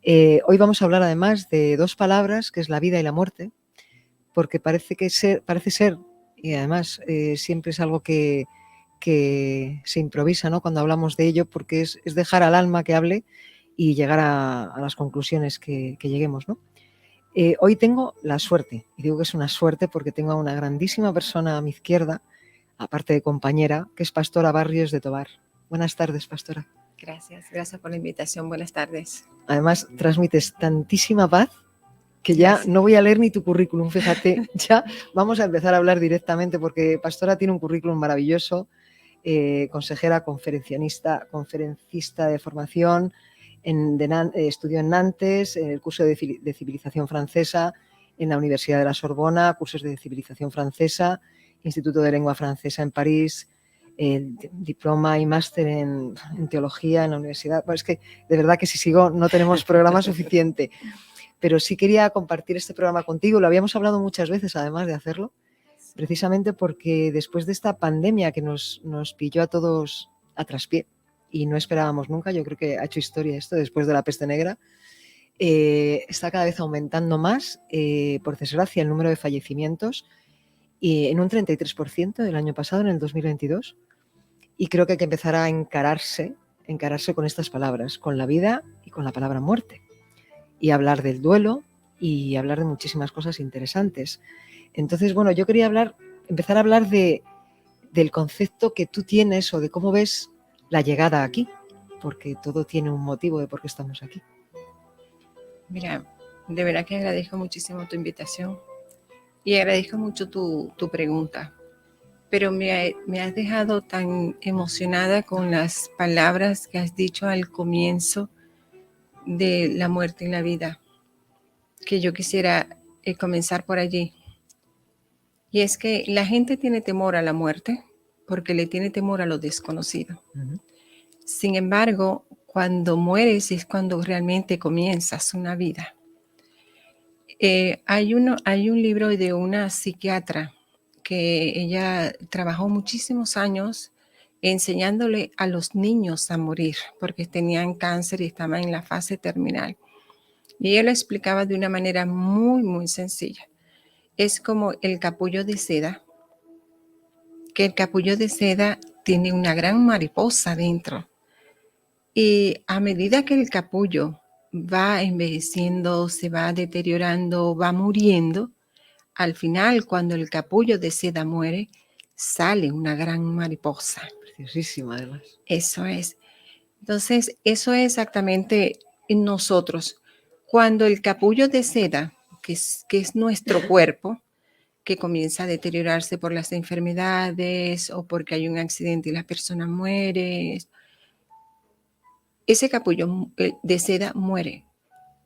Hoy vamos a hablar además de dos palabras, que es la vida y la muerte, porque parece ser, y además siempre es algo que se improvisa, ¿no?, cuando hablamos de ello, porque es dejar al alma que hable y llegar a las conclusiones que lleguemos, ¿no? Hoy tengo la suerte, y digo que es una suerte porque tengo a una grandísima persona a mi izquierda, aparte de compañera, que es Pastora Barrios de Tovar. Buenas tardes, Pastora. Gracias por la invitación. Buenas tardes. Además, transmites tantísima paz que ya no voy a leer ni tu currículum, fíjate, ya vamos a empezar a hablar directamente porque Pastora tiene un currículum maravilloso, consejera, conferencista de formación, estudió en Nantes, en el curso de civilización francesa, en la Universidad de la Sorbona, cursos de civilización francesa, Instituto de Lengua Francesa en París, diploma y máster en teología en la universidad. Bueno, es que de verdad que si sigo no tenemos programa suficiente. Pero sí quería compartir este programa contigo. Lo habíamos hablado muchas veces, además de hacerlo, precisamente porque después de esta pandemia que nos pilló a todos a traspié y no esperábamos nunca, yo creo que ha hecho historia esto después de la peste negra, está cada vez aumentando más, por desgracia, el número de fallecimientos en un 33% del año pasado, en el 2022, y creo que hay que empezar a encararse con estas palabras, con la vida y con la palabra muerte, y hablar del duelo y hablar de muchísimas cosas interesantes. Entonces, bueno, yo quería empezar a hablar del concepto que tú tienes o de cómo ves la llegada aquí, porque todo tiene un motivo de por qué estamos aquí. Mira, de verdad que agradezco muchísimo tu invitación y agradezco mucho tu pregunta, pero me has dejado tan emocionada con las palabras que has dicho al comienzo de la muerte y la vida, que yo quisiera comenzar por allí. Y es que la gente tiene temor a la muerte porque le tiene temor a lo desconocido. Uh-huh. Sin embargo, cuando mueres es cuando realmente comienzas una vida. Hay un libro de una psiquiatra que ella trabajó muchísimos años enseñándole a los niños a morir porque tenían cáncer y estaban en la fase terminal. Y ella lo explicaba de una manera muy, muy sencilla. Es como el capullo de seda, que el capullo de seda tiene una gran mariposa dentro. Y a medida que el capullo va envejeciendo, se va deteriorando, va muriendo, al final, cuando el capullo de seda muere, sale una gran mariposa. Preciosísima, además. Eso es. Entonces, eso es exactamente en nosotros. Cuando el capullo de seda, que es nuestro cuerpo, que comienza a deteriorarse por las enfermedades o porque hay un accidente y la persona muere, ese capullo de seda muere,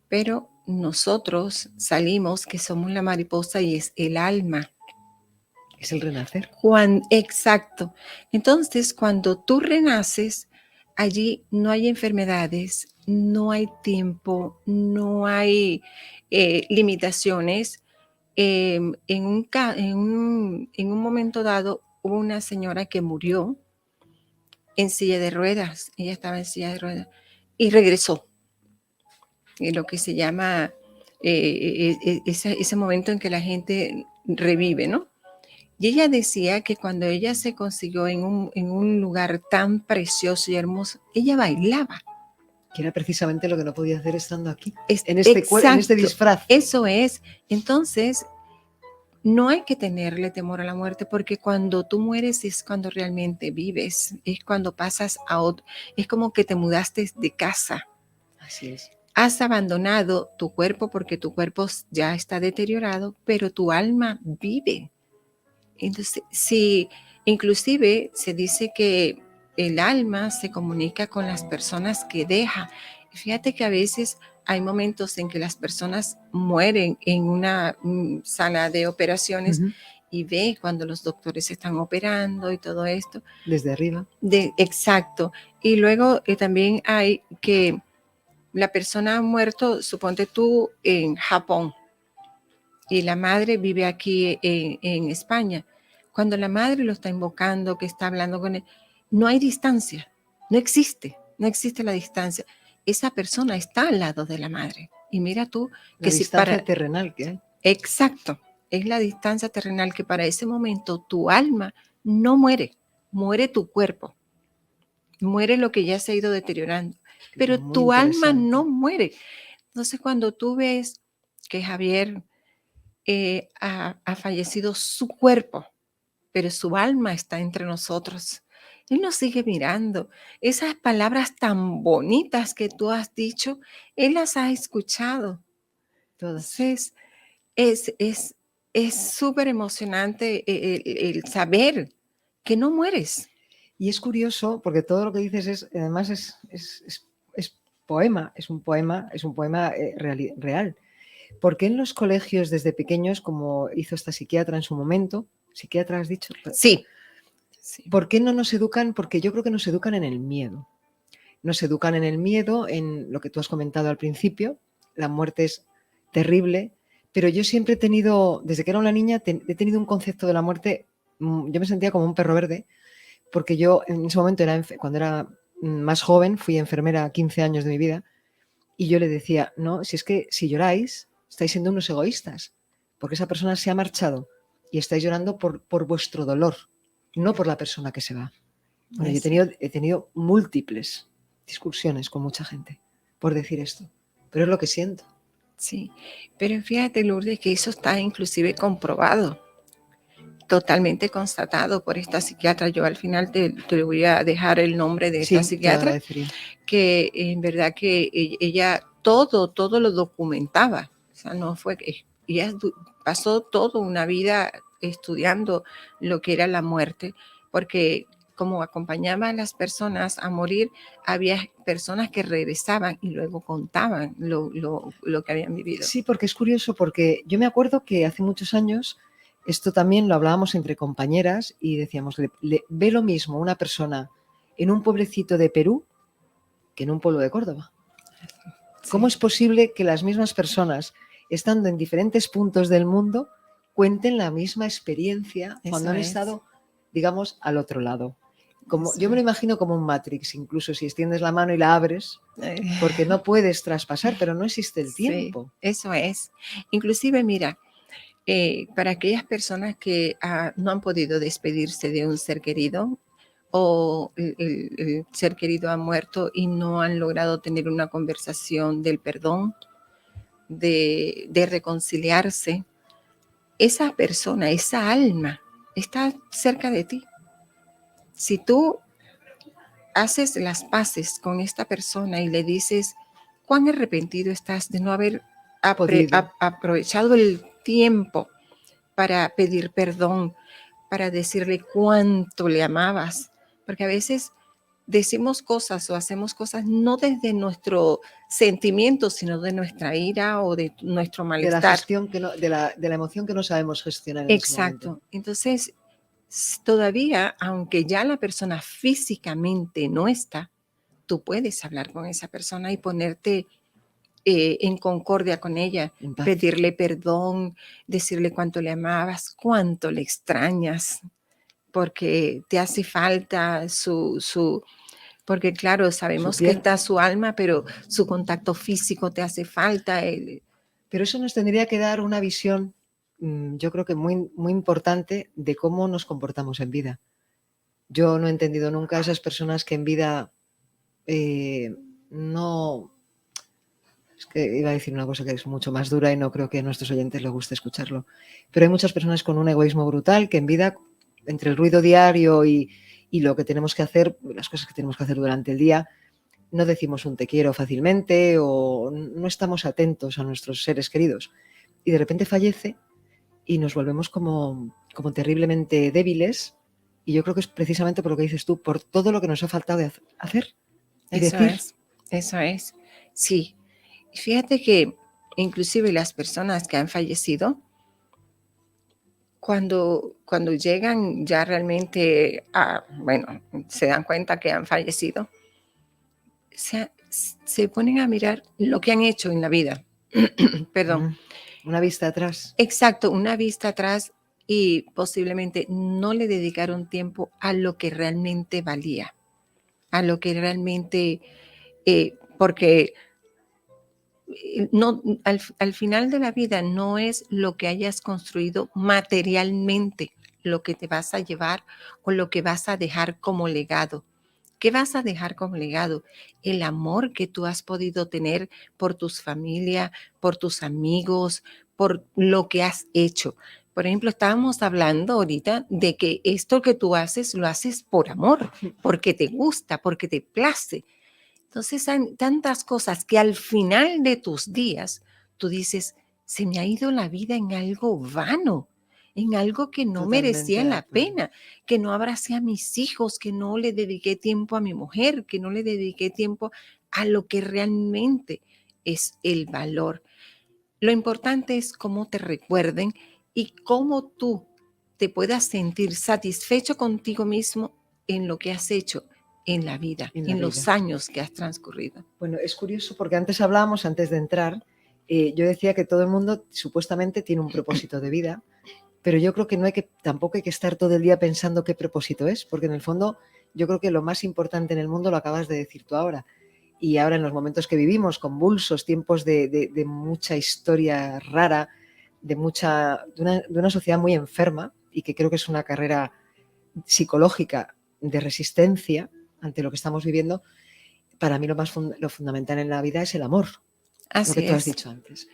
pero nosotros salimos, que somos la mariposa y es el alma. Es el renacer. Exacto. Entonces, cuando tú renaces, allí no hay enfermedades, no hay tiempo, no hay limitaciones. En un momento dado, hubo una señora que murió en silla de ruedas. Ella estaba en silla de ruedas y regresó. Y lo que se llama ese momento en que la gente revive, ¿no? Y ella decía que cuando ella se consiguió en un lugar tan precioso y hermoso, ella bailaba. Que era precisamente lo que no podía hacer estando aquí, en este disfraz. Eso es. Entonces, no hay que tenerle temor a la muerte, porque cuando tú mueres es cuando realmente vives, es cuando pasas a otro, es como que te mudaste de casa. Así es. Has abandonado tu cuerpo porque tu cuerpo ya está deteriorado, pero tu alma vive. Entonces, sí, inclusive se dice que el alma se comunica con las personas que deja. Fíjate que a veces hay momentos en que las personas mueren en una sala de operaciones. Uh-huh. Y ve cuando los doctores están operando y todo esto. Desde arriba. Exacto. Y luego también hay que la persona ha muerto, suponte tú, en Japón, y la madre vive aquí en España. Cuando la madre lo está invocando, que está hablando con él, no hay distancia, no existe la distancia. esa persona está al lado de la madre. Y mira tú que la distancia terrenal que hay. Exacto, es la distancia terrenal que para ese momento tu alma no muere, muere tu cuerpo, muere lo que ya se ha ido deteriorando, pero tu alma no muere. Entonces cuando tú ves que Javier ha fallecido su cuerpo, pero su alma está entre nosotros. Él nos sigue mirando. Esas palabras tan bonitas que tú has dicho, Él las ha escuchado. Todas. Entonces, es súper emocionante el saber que no mueres. Y es curioso porque todo lo que dices además es poema, es un poema real. Porque en los colegios desde pequeños, como hizo esta psiquiatra en su momento, psiquiatra has dicho, sí. ¿Por qué no nos educan? Porque yo creo que nos educan en el miedo. Nos educan en el miedo, en lo que tú has comentado al principio, la muerte es terrible, pero yo siempre he tenido, desde que era una niña, he tenido un concepto de la muerte, yo me sentía como un perro verde, porque yo en ese momento, cuando era más joven, fui enfermera 15 años de mi vida, y yo le decía, no, si es que si lloráis, estáis siendo unos egoístas, porque esa persona se ha marchado y estáis llorando por vuestro dolor, no por la persona que se va. Bueno, yo he tenido múltiples discusiones con mucha gente por decir esto, pero es lo que siento. Sí, pero fíjate, Lourdes, que eso está inclusive comprobado, totalmente constatado por esta psiquiatra. Yo al final te voy a dejar el nombre de esta psiquiatra, que en verdad que ella todo lo documentaba. O sea, no fue que ella pasó toda una vida estudiando lo que era la muerte, porque como acompañaba a las personas a morir, había personas que regresaban y luego contaban lo que habían vivido. Sí, porque es curioso, porque yo me acuerdo que hace muchos años esto también lo hablábamos entre compañeras y decíamos, ve lo mismo una persona en un pueblecito de Perú que en un pueblo de Córdoba. Sí. ¿Cómo es posible que las mismas personas, estando en diferentes puntos del mundo, cuenten la misma experiencia cuando han estado, digamos, al otro lado? Yo me lo imagino como un Matrix, incluso si extiendes la mano y la abres, porque no puedes traspasar, pero no existe el tiempo. Sí, eso es. Inclusive, mira, para aquellas personas que no han podido despedirse de un ser querido o el ser querido ha muerto y no han logrado tener una conversación del perdón, de reconciliarse, esa persona, esa alma está cerca de ti. Si tú haces las paces con esta persona y le dices cuán arrepentido estás de no haber aprovechado el tiempo para pedir perdón, para decirle cuánto le amabas, porque a veces decimos cosas o hacemos cosas no desde nuestro sentimiento, sino de nuestra ira o de nuestro malestar. De la gestión de la emoción que no sabemos gestionar. Exacto. Entonces, todavía, aunque ya la persona físicamente no está, tú puedes hablar con esa persona y ponerte en concordia con ella, pedirle perdón, decirle cuánto le amabas, cuánto le extrañas, porque te hace falta porque claro, sabemos que está su alma, pero su contacto físico te hace falta. Pero eso nos tendría que dar una visión, yo creo que muy, muy importante, de cómo nos comportamos en vida. Yo no he entendido nunca a esas personas que en vida no... Es que iba a decir una cosa que es mucho más dura y no creo que a nuestros oyentes les guste escucharlo. Pero hay muchas personas con un egoísmo brutal que en vida, entre el ruido diario y lo que tenemos que hacer, las cosas que tenemos que hacer durante el día, no decimos un te quiero fácilmente o no estamos atentos a nuestros seres queridos. Y de repente fallece y nos volvemos como terriblemente débiles. Y yo creo que es precisamente por lo que dices tú, por todo lo que nos ha faltado de hacer y decir. Eso es. Sí. Fíjate que inclusive las personas que han fallecido, cuando llegan ya realmente se dan cuenta que han fallecido, se ponen a mirar lo que han hecho en la vida. Perdón. Una vista atrás. Exacto, una vista atrás y posiblemente no le dedicaron tiempo a lo que realmente valía, a lo que realmente porque no, al final de la vida no es lo que hayas construido materialmente lo que te vas a llevar o lo que vas a dejar como legado. ¿Qué vas a dejar como legado? El amor que tú has podido tener por tus familias, por tus amigos, por lo que has hecho. Por ejemplo, estábamos hablando ahorita de que esto que tú haces lo haces por amor, porque te gusta, porque te place. Entonces, hay tantas cosas que al final de tus días tú dices, se me ha ido la vida en algo vano, en algo que no Totalmente merecía de la acuerdo. pena, que no abracé a mis hijos, que no le dediqué tiempo a mi mujer, que no le dediqué tiempo a lo que realmente es el valor. Lo importante es cómo te recuerden y cómo tú te puedas sentir satisfecho contigo mismo en lo que has hecho en la vida, En la en los vida. años que has transcurrido. Bueno, es curioso porque antes hablábamos, antes de entrar, yo decía que todo el mundo supuestamente tiene un propósito de vida, pero yo creo que tampoco hay que estar todo el día pensando qué propósito es, porque en el fondo yo creo que lo más importante en el mundo lo acabas de decir tú ahora. Y ahora en los momentos que vivimos, convulsos, tiempos de mucha historia rara, de una sociedad muy enferma, y que creo que es una carrera psicológica de resistencia ante lo que estamos viviendo, para mí lo fundamental en la vida es el amor, lo que Así tú has es. dicho antes.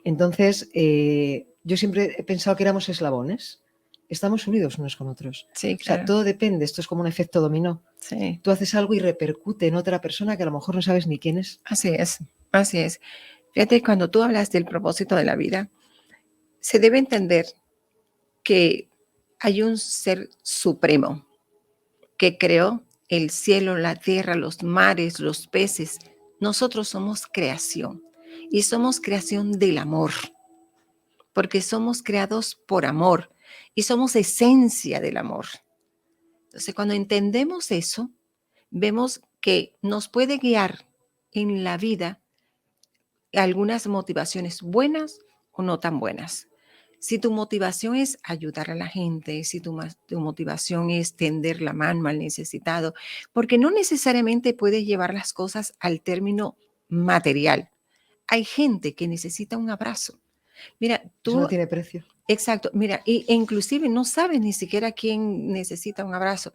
Entonces, yo siempre he pensado que éramos eslabones. Estamos unidos unos con otros. Sí, O sea, claro. todo depende, esto es como un efecto dominó. Sí, Tú haces algo y repercute en otra persona que a lo mejor no sabes ni quién es. así es. Así es. Fíjate, cuando tú hablas del propósito de la vida, se debe entender que hay un ser supremo que creó el cielo, la tierra, los mares, los peces. Nosotros somos creación y somos creación del amor, porque somos creados por amor y somos esencia del amor. Entonces, cuando entendemos eso, vemos que nos puede guiar en la vida algunas motivaciones buenas o no tan buenas. Si tu motivación es ayudar a la gente, si tu motivación es tender la mano al necesitado, porque no necesariamente puedes llevar las cosas al término material. Hay gente que necesita un abrazo. Mira, Eso no tú, tiene precio. exacto, mira, e inclusive no sabes ni siquiera quién necesita un abrazo.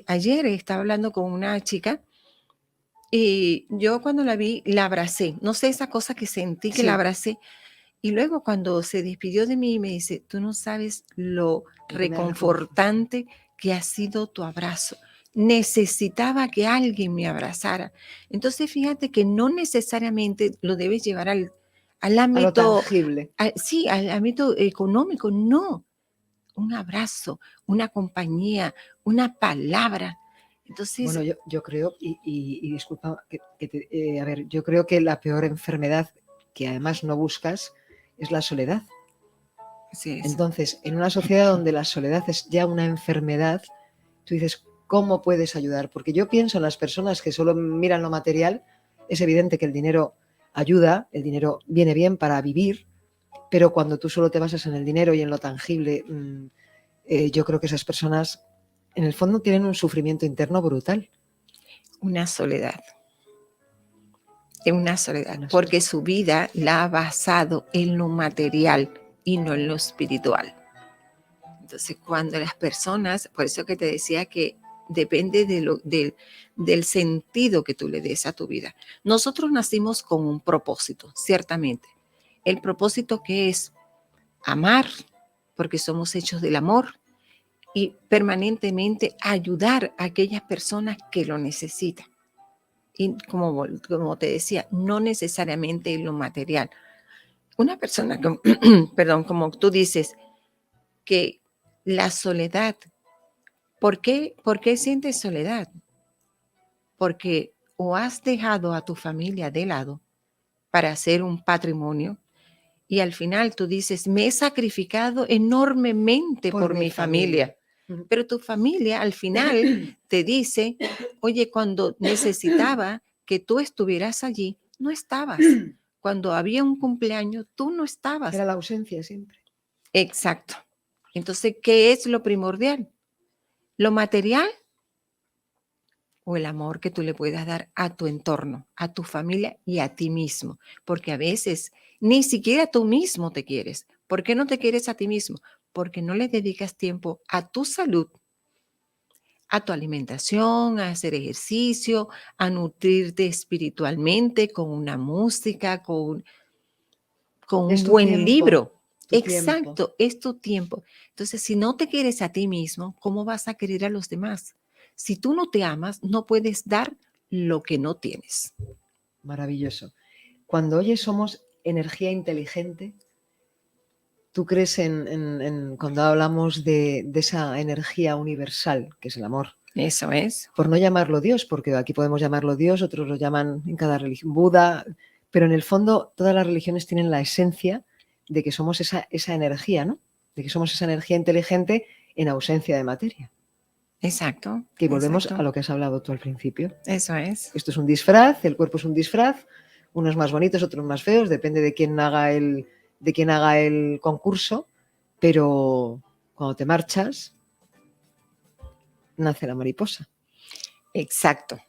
Ayer estaba hablando con una chica y yo cuando la vi, la abracé. No sé, esa cosa que sentí que la Sí, abracé. Y luego cuando se despidió de mí, me dice, tú no sabes lo lo que me ha reconfortado. reconfortante que ha sido tu abrazo. Necesitaba que alguien me abrazara. Entonces, fíjate que no necesariamente lo debes llevar al A lo ámbito, tangible. sí, al ámbito económico. No, un abrazo, una compañía, una palabra. Bueno, Entonces, yo creo, y disculpa, a ver, yo creo que la peor enfermedad que además no buscas es la soledad. así es. Entonces, en una sociedad donde la soledad es ya una enfermedad, tú dices, ¿cómo puedes ayudar? Porque yo pienso en las personas que solo miran lo material, es evidente que el dinero ayuda, el dinero viene bien para vivir, pero cuando tú solo te basas en el dinero y en lo tangible, yo creo que esas personas en el fondo tienen un sufrimiento interno brutal. Una soledad. En una soledad, Una porque soledad. su vida la ha basado en lo material y no en lo espiritual. Entonces, cuando las personas, por eso que te decía que depende del sentido que tú le des a tu vida. Nosotros nacimos con un propósito, ciertamente. El propósito que es amar, porque somos hechos del amor, y permanentemente ayudar a aquellas personas que lo necesitan. Y como te decía, no necesariamente en lo material. Una persona, perdón, como tú dices, que la soledad, ¿por qué sientes soledad? Porque o has dejado a tu familia de lado para hacer un patrimonio y al final tú dices, me he sacrificado enormemente Por por mi mi familia. familia, pero tu familia al final te dice, oye, cuando necesitaba que tú estuvieras allí, no estabas. Cuando había un cumpleaños, tú no estabas. Era la ausencia siempre. Exacto. Entonces, ¿qué es lo primordial? Lo material o el amor que tú le puedas dar a tu entorno, a tu familia y a ti mismo. Porque a veces ni siquiera tú mismo te quieres. ¿Por qué no te quieres a ti mismo? Porque no le dedicas tiempo a tu salud, a tu alimentación, a hacer ejercicio, a nutrirte espiritualmente con una música, con un Es tu buen tiempo, libro. tu tiempo. Exacto, es tu tiempo. Entonces, si no te quieres a ti mismo, ¿cómo vas a querer a los demás? Si tú no te amas, no puedes dar lo que no tienes. Maravilloso. Cuando oyes somos energía inteligente, ¿tú crees cuando hablamos de esa energía universal, que es el amor? Eso es. Por no llamarlo Dios, porque aquí podemos llamarlo Dios, otros lo llaman en cada religión Buda, pero en el fondo todas las religiones tienen la esencia de que somos esa energía, ¿no? De que somos esa energía inteligente en ausencia de materia. Exacto. Que volvemos Exacto. a lo que has hablado tú al principio. Eso es. Esto es un disfraz, el cuerpo es un disfraz, unos más bonitos, otros más feos, depende de quién haga el concurso, pero cuando te marchas, nace la mariposa. Exacto.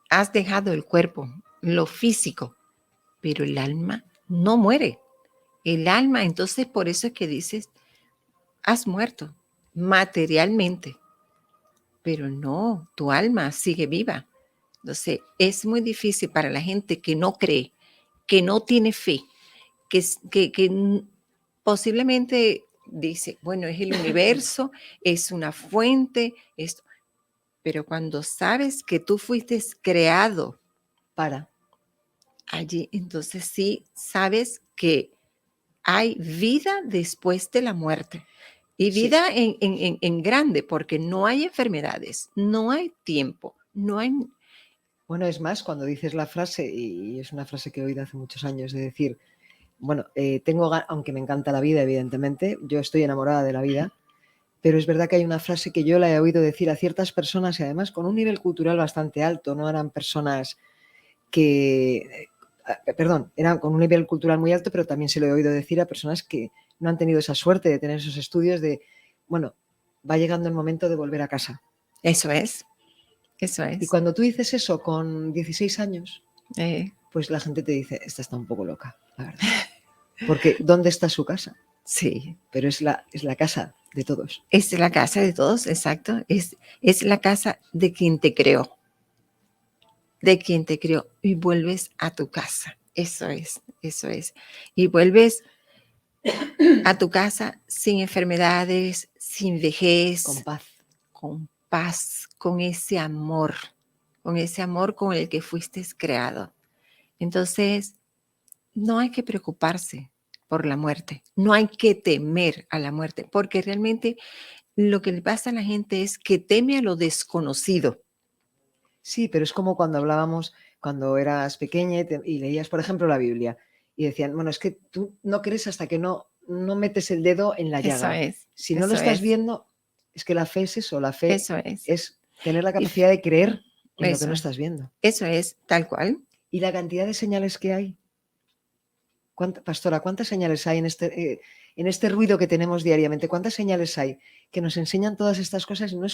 Has dejado el cuerpo, lo físico, pero el alma no muere. El alma, entonces por eso es que dices, has muerto materialmente, pero no, tu alma sigue viva. Entonces es muy difícil para la gente que no cree, que no tiene fe, que posiblemente dice, bueno, es el universo, es una fuente, esto. Pero cuando sabes que tú fuiste creado Para. allí, entonces sí sabes que hay vida después de la muerte. Y Sí. vida en grande, porque no hay enfermedades, no hay tiempo, no hay... Bueno, es más, cuando dices la frase, y es una frase que he oído hace muchos años, de decir, bueno, aunque me encanta la vida, evidentemente, yo estoy enamorada de la vida, pero es verdad que hay una frase que yo la he oído decir a ciertas personas y además con un nivel cultural bastante alto, no eran personas que, perdón, eran con un nivel cultural muy alto, pero también se lo he oído decir a personas que no han tenido esa suerte de tener esos estudios de, bueno, va llegando el momento de volver a casa. Eso es, eso es. Y cuando tú dices eso con 16 años, pues la gente te dice, esta está un poco loca, la verdad. Porque ¿dónde está su casa? Sí. Pero es la casa de todos. Es la casa de todos, exacto. Es la casa de quien te creó. De quien te creó. Y vuelves a tu casa. Eso es, eso es. Y vuelves a tu casa sin enfermedades, sin vejez. Con paz. Con paz, con ese amor con el que fuiste creado. Entonces, no hay que preocuparse por la muerte, no hay que temer a la muerte, porque realmente lo que le pasa a la gente es que teme a lo desconocido. Sí, pero es como cuando hablábamos, cuando eras pequeña y leías, por ejemplo, la Biblia, y decían, bueno, es que tú no crees hasta que no metes el dedo en la llaga. Si no lo estás viendo, es que la fe es eso, la fe es tener la capacidad de creer en lo que no estás viendo. Eso es, tal cual. Y la cantidad de señales que hay. Pastora, ¿cuántas señales hay en este ruido que tenemos diariamente? ¿Cuántas señales hay que nos enseñan todas estas cosas y no las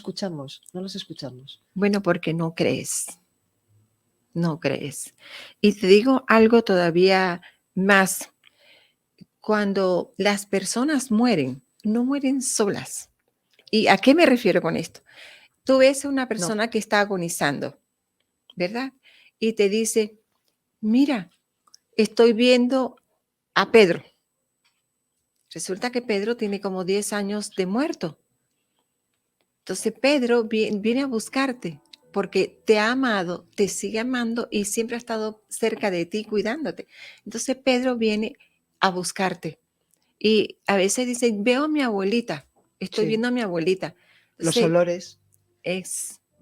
escuchamos? Bueno, porque no crees. No crees. Y te digo algo todavía más. Cuando las personas mueren, no mueren solas. ¿Y a qué me refiero con esto? Tú ves a una persona que está agonizando, ¿verdad? Y te dice, mira, estoy viendo a Pedro. Resulta que Pedro tiene como 10 años de muerto. Entonces Pedro viene a buscarte porque te ha amado, te sigue amando y siempre ha estado cerca de ti cuidándote. Entonces Pedro viene a buscarte. Y a veces dicen, veo a mi abuelita, estoy viendo a mi abuelita. Entonces, los olores.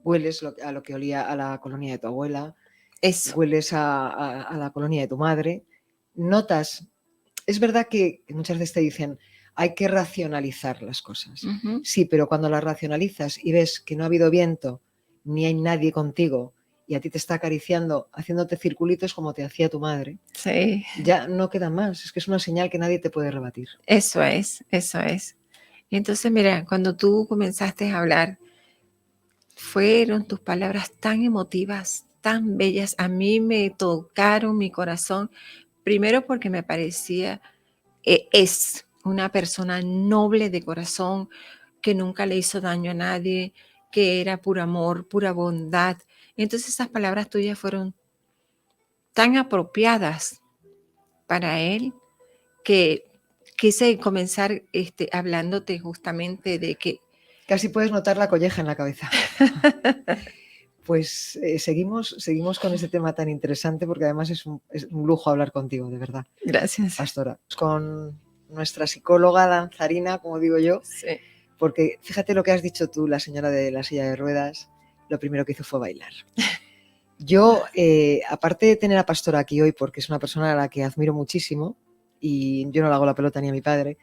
Hueles a lo que olía a la colonia de tu abuela. Eso. Hueles a la colonia de tu madre. Notas. Es verdad que muchas veces te dicen, hay que racionalizar las cosas. Uh-huh. Sí, pero cuando las racionalizas y ves que no ha habido viento, ni hay nadie contigo, y a ti te está acariciando, haciéndote circulitos como te hacía tu madre, sí, ya no queda más. Es que es una señal que nadie te puede rebatir. Eso es, eso es. Entonces, mira, cuando tú comenzaste a hablar fueron tus palabras tan emotivas, tan bellas. A mí me tocaron mi corazón, primero porque me parecía, es una persona noble de corazón, que nunca le hizo daño a nadie, que era puro amor, pura bondad. Entonces esas palabras tuyas fueron tan apropiadas para él que quise comenzar hablándote justamente de que... Casi puedes notar la colleja en la cabeza. Pues seguimos con este tema tan interesante, porque además es un lujo hablar contigo, de verdad. Gracias. Pastora. Con nuestra psicóloga danzarina, como digo yo, Sí. Porque fíjate lo que has dicho tú, la señora de la silla de ruedas, lo primero que hizo fue bailar. Yo, aparte de tener a Pastora aquí hoy, porque es una persona a la que admiro muchísimo, y yo no le hago la pelota ni a mi padre,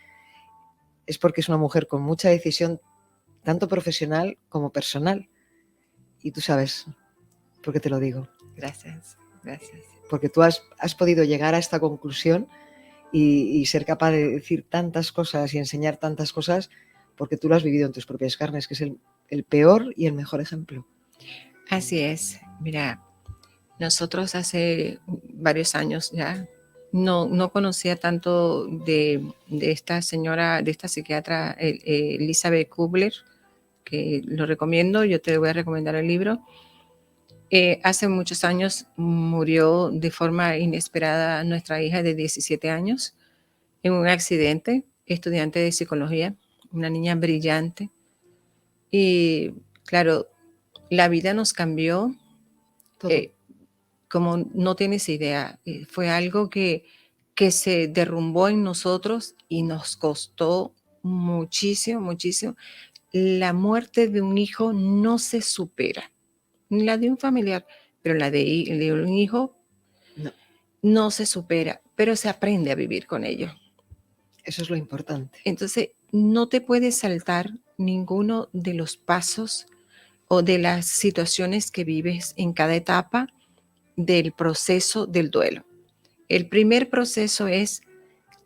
es porque es una mujer con mucha decisión, tanto profesional como personal. Y tú sabes por qué te lo digo. Gracias, gracias. Porque tú has podido llegar a esta conclusión y ser capaz de decir tantas cosas y enseñar tantas cosas, porque tú lo has vivido en tus propias carnes, que es el peor y el mejor ejemplo. Así es. Mira, nosotros hace varios años ya no conocía tanto de esta señora, de esta psiquiatra Elizabeth Kubler, que lo recomiendo. Yo te voy a recomendar el libro. Hace muchos años murió de forma inesperada nuestra hija de 17 años en un accidente, estudiante de psicología, una niña brillante. Y claro, la vida nos cambió como no tienes idea. Fue algo que se derrumbó en nosotros y nos costó muchísimo, muchísimo. La muerte de un hijo no se supera, ni la de un familiar, pero la de un hijo no se supera, pero se aprende a vivir con ello. Eso es lo importante. Entonces, no te puedes saltar ninguno de los pasos o de las situaciones que vives en cada etapa del proceso del duelo. El primer proceso es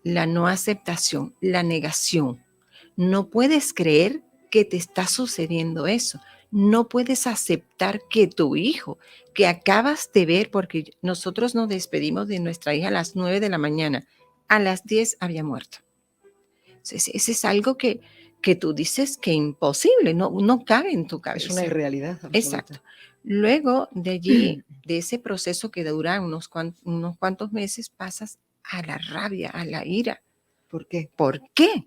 la no aceptación, la negación. No puedes creer que te está sucediendo eso. No puedes aceptar que tu hijo, que acabas de ver, porque nosotros nos despedimos de nuestra hija a las 9 de la mañana, a las 10 había muerto. Ese es algo que tú dices que imposible, no cabe en tu cabeza. Es una irrealidad absoluta. Exacto. Luego de allí, de ese proceso que dura unos cuantos meses, pasas a la rabia, a la ira. ¿Por qué? ¿Por qué?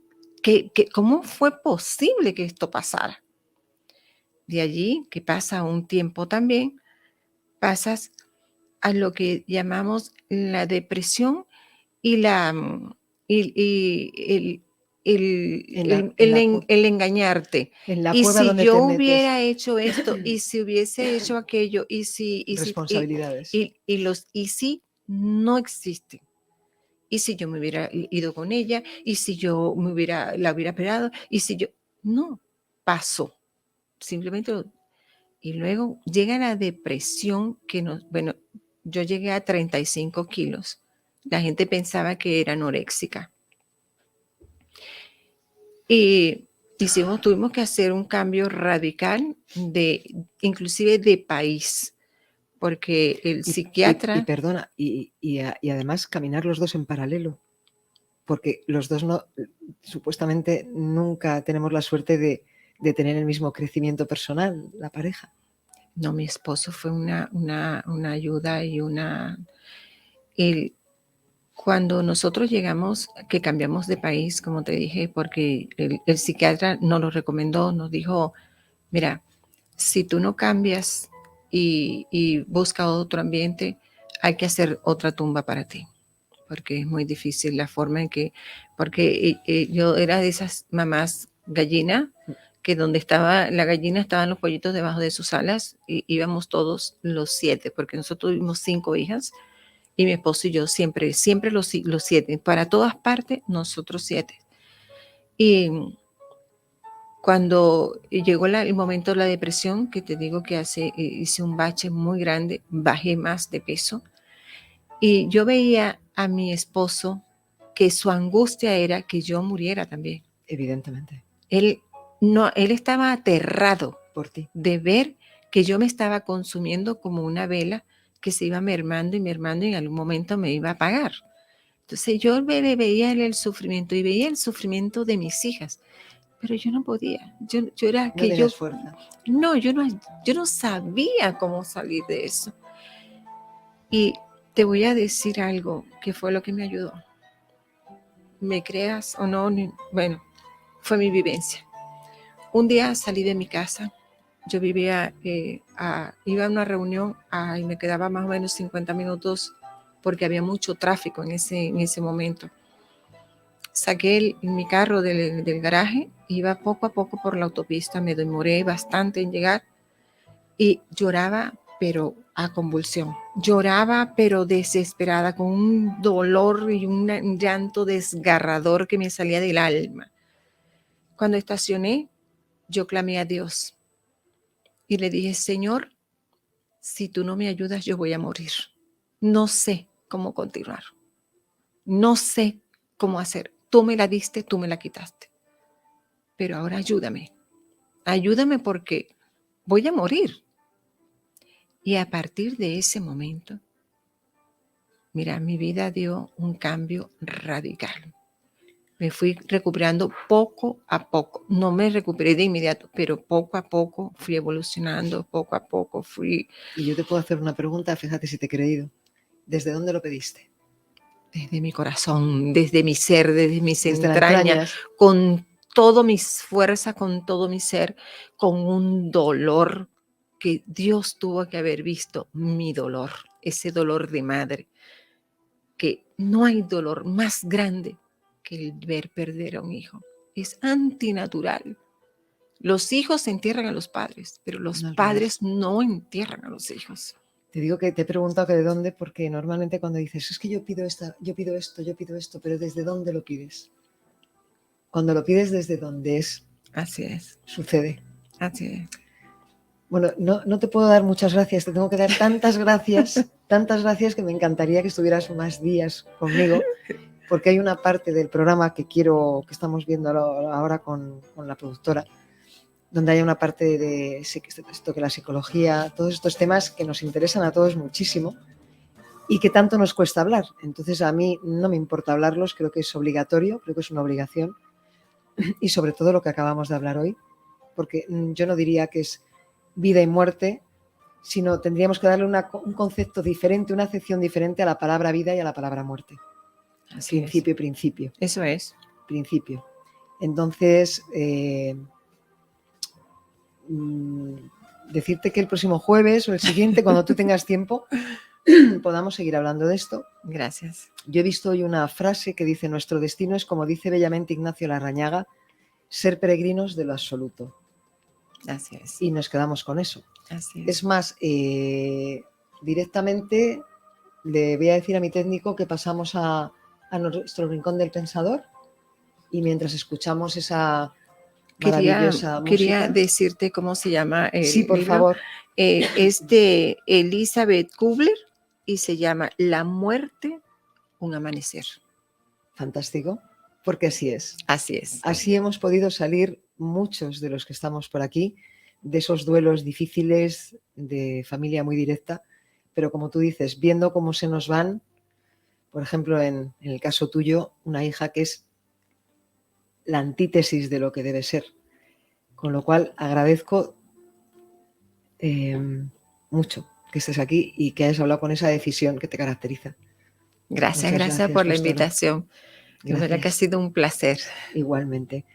¿Cómo fue posible que esto pasara? De allí, que pasa un tiempo también, pasas a lo que llamamos la depresión y el engañarte. Y si yo hubiera hecho esto, y si hubiese hecho aquello, y si responsabilidades. Y si no existen. Y si yo me hubiera ido con ella, y si yo la hubiera pegado, y si yo... No, pasó. Simplemente... Y luego llega la depresión bueno, yo llegué a 35 kilos. La gente pensaba que era anoréxica. Y tuvimos que hacer un cambio radical inclusive de país, porque el psiquiatra... Y perdona, y además caminar los dos en paralelo, porque los dos supuestamente nunca tenemos la suerte de tener el mismo crecimiento personal, la pareja. No, mi esposo fue una ayuda y cuando nosotros llegamos, que cambiamos de país, como te dije, porque el psiquiatra nos lo recomendó, nos dijo, mira, si tú no cambias y buscas otro ambiente, hay que hacer otra tumba para ti, porque es muy difícil la forma en que, porque yo era de esas mamás gallina, que donde estaba la gallina estaban los pollitos debajo de sus alas, y íbamos todos los 7, porque nosotros tuvimos 5 hijas, y mi esposo y yo siempre los 7, para todas partes, nosotros 7. Y cuando llegó el momento de la depresión, que te digo que hice un bache muy grande, bajé más de peso, y yo veía a mi esposo que su angustia era que yo muriera también. Evidentemente. Él estaba aterrado Por ti. de ver que yo me estaba consumiendo como una vela que se iba mermando y en algún momento me iba a apagar. Entonces yo veía el sufrimiento y veía el sufrimiento de mis hijas, pero yo no podía. Yo era No que tenías fuerza. no, yo no sabía cómo salir de eso. Y te voy a decir algo que fue lo que me ayudó. Me creas o no, bueno, fue mi vivencia. Un día salí de mi casa. Yo vivía, iba a una reunión y me quedaba más o menos 50 minutos porque había mucho tráfico en ese momento. Saqué mi carro del garaje, iba poco a poco por la autopista, me demoré bastante en llegar y lloraba, pero a convulsión. Lloraba, pero desesperada, con un dolor y un llanto desgarrador que me salía del alma. Cuando estacioné, yo clamé a Dios y le dije, Señor, si tú no me ayudas, yo voy a morir. No sé cómo continuar. No sé cómo hacer. Tú me la diste, tú me la quitaste. Pero ahora ayúdame. Ayúdame porque voy a morir. Y a partir de ese momento, mira, mi vida dio un cambio radical. Me fui recuperando poco a poco. No me recuperé de inmediato, pero poco a poco fui evolucionando, poco a poco fui... Y yo te puedo hacer una pregunta, fíjate si te he creído. ¿Desde dónde lo pediste? Desde mi corazón, desde mi ser, desde mis Desde las entrañas, con toda mi fuerza, con todo mi ser, con un dolor que Dios tuvo que haber visto mi dolor, ese dolor de madre, que no hay dolor más grande que el ver perder a un hijo. Es antinatural. Los hijos entierran a los padres, pero los padres no entierran a los hijos. Te digo que te he preguntado que de dónde, porque normalmente cuando dices, es que yo pido esto, pero ¿desde dónde lo pides? Cuando lo pides desde donde es. Así es. Sucede. Así es. Bueno, no te puedo dar muchas gracias, te tengo que dar tantas gracias que me encantaría que estuvieras más días conmigo, porque hay una parte del programa que estamos viendo ahora con la productora, donde hay una parte de esto que la psicología, todos estos temas que nos interesan a todos muchísimo y que tanto nos cuesta hablar. Entonces a mí no me importa hablarlos, creo que es obligatorio, creo que es una obligación, y sobre todo lo que acabamos de hablar hoy, porque yo no diría que es vida y muerte, sino tendríamos que darle un concepto diferente, una acepción diferente a la palabra vida y a la palabra muerte. Así principio. Principio. Eso es. Principio. Entonces, decirte que el próximo jueves o el siguiente, cuando tú tengas tiempo, podamos seguir hablando de esto. Gracias. Yo he visto hoy una frase que dice, nuestro destino es, como dice bellamente Ignacio Larrañaga, ser peregrinos de lo absoluto. Así es. Y nos quedamos con eso. Así Es más, directamente le voy a decir a mi técnico que pasamos a nuestro rincón del pensador y mientras escuchamos esa maravillosa música. Quería decirte cómo se llama el Sí, por libro. favor. Es de Elizabeth Kubler y se llama La muerte, un amanecer. Fantástico, porque así es. Así es. Así hemos podido salir muchos de los que estamos por aquí, de esos duelos difíciles de familia muy directa, pero como tú dices, viendo cómo se nos van, por ejemplo, en el caso tuyo, una hija que es la antítesis de lo que debe ser. Con lo cual agradezco mucho que estés aquí y que hayas hablado con esa decisión que te caracteriza. Gracias por la invitación. De verdad que ha sido un placer. Igualmente.